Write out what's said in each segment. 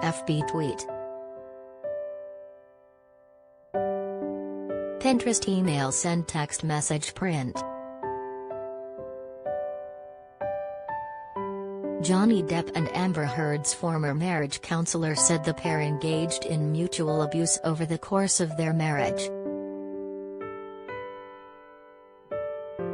FB tweet. Pinterest email send text message print. Johnny Depp and Amber Heard's former marriage counselor said the pair engaged in mutual abuse over the course of their marriage.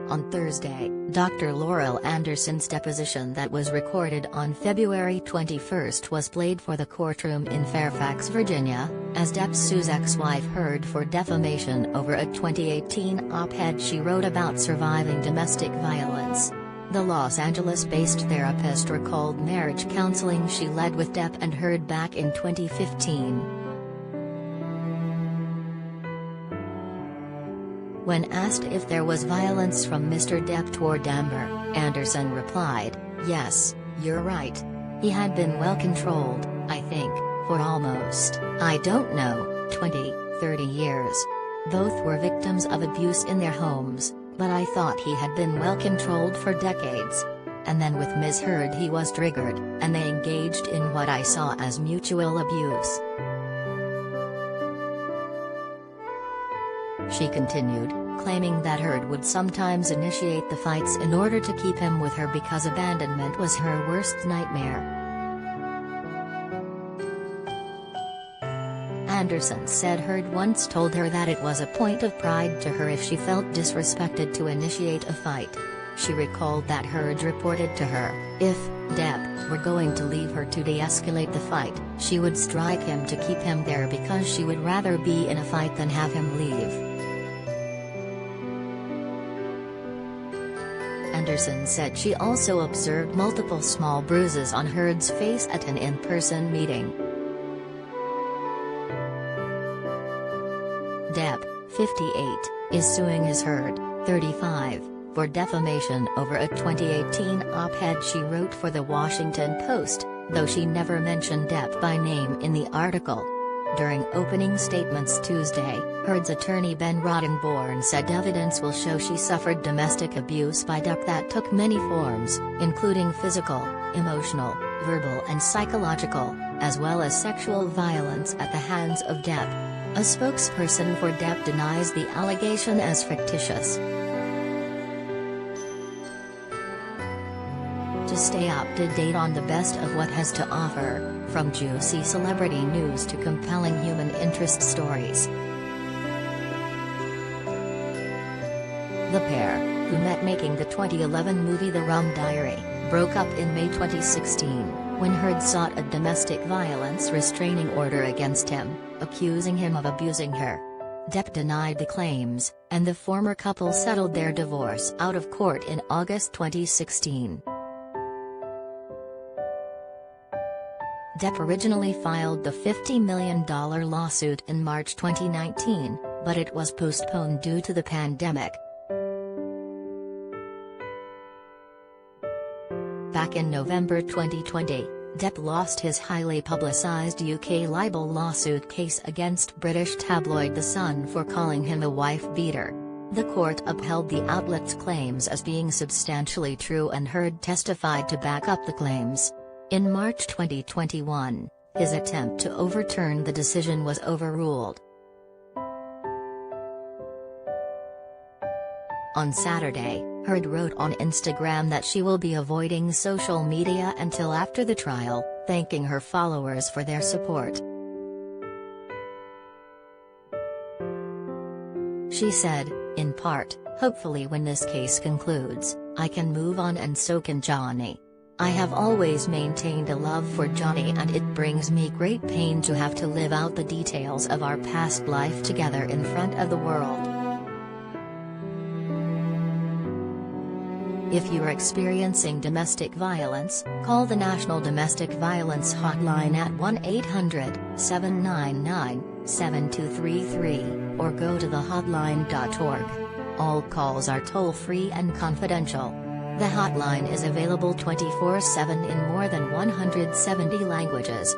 On Thursday, Dr. Laurel Anderson's deposition that was recorded on February 21 was played for the courtroom in Fairfax, Virginia, as Depp sues ex-wife Heard for defamation over a 2018 op-ed she wrote about surviving domestic violence. The Los Angeles-based therapist recalled marriage counseling she led with Depp and Heard back in 2015. When asked if there was violence from Mr. Depp toward Amber, Anderson replied, "Yes, you're right. He had been well controlled, I think, for almost, I don't know, 20, 30 years. Both were victims of abuse in their homes, but I thought he had been well controlled for decades. And then with Ms. Heard he was triggered, and they engaged in what I saw as mutual abuse." She continued, claiming that Heard would sometimes initiate the fights in order to keep him with her because abandonment was her worst nightmare. Anderson said Heard once told her that it was a point of pride to her if she felt disrespected to initiate a fight. She recalled that Heard reported to her, if Depp were going to leave her to de-escalate the fight, she would strike him to keep him there because she would rather be in a fight than have him leave. Anderson said she also observed multiple small bruises on Heard's face at an in-person meeting. Depp, 58, is suing his Heard, 35, for defamation over a 2018 op-ed she wrote for The Washington Post, though she never mentioned Depp by name in the article. During opening statements Tuesday, Heard's attorney Ben Rottenborn said evidence will show she suffered domestic abuse by Depp that took many forms, including physical, emotional, verbal and psychological, as well as sexual violence at the hands of Depp. A spokesperson for Depp denies the allegation as fictitious. To stay up to date on the best of what has to offer, from juicy celebrity news to compelling human interest stories. The pair, who met making the 2011 movie The Rum Diary, broke up in May 2016, when Heard sought a domestic violence restraining order against him, accusing him of abusing her. Depp denied the claims, and the former couple settled their divorce out of court in August 2016. Depp originally filed the $50 million lawsuit in March 2019, but it was postponed due to the pandemic. Back in November 2020, Depp lost his highly publicised UK libel lawsuit case against British tabloid The Sun for calling him a wife-beater. The court upheld the outlet's claims as being substantially true and Heard testified to back up the claims. In March 2021, his attempt to overturn the decision was overruled. On Saturday, Heard wrote on Instagram that she will be avoiding social media until after the trial, thanking her followers for their support. She said, in part, "Hopefully when this case concludes, I can move on and so can Johnny. I have always maintained a love for Johnny and it brings me great pain to have to live out the details of our past life together in front of the world. If you are experiencing domestic violence, call the National Domestic Violence Hotline at 1-800-799-7233, or go to thehotline.org. All calls are toll-free and confidential. The hotline is available 24/7 in more than 170 languages.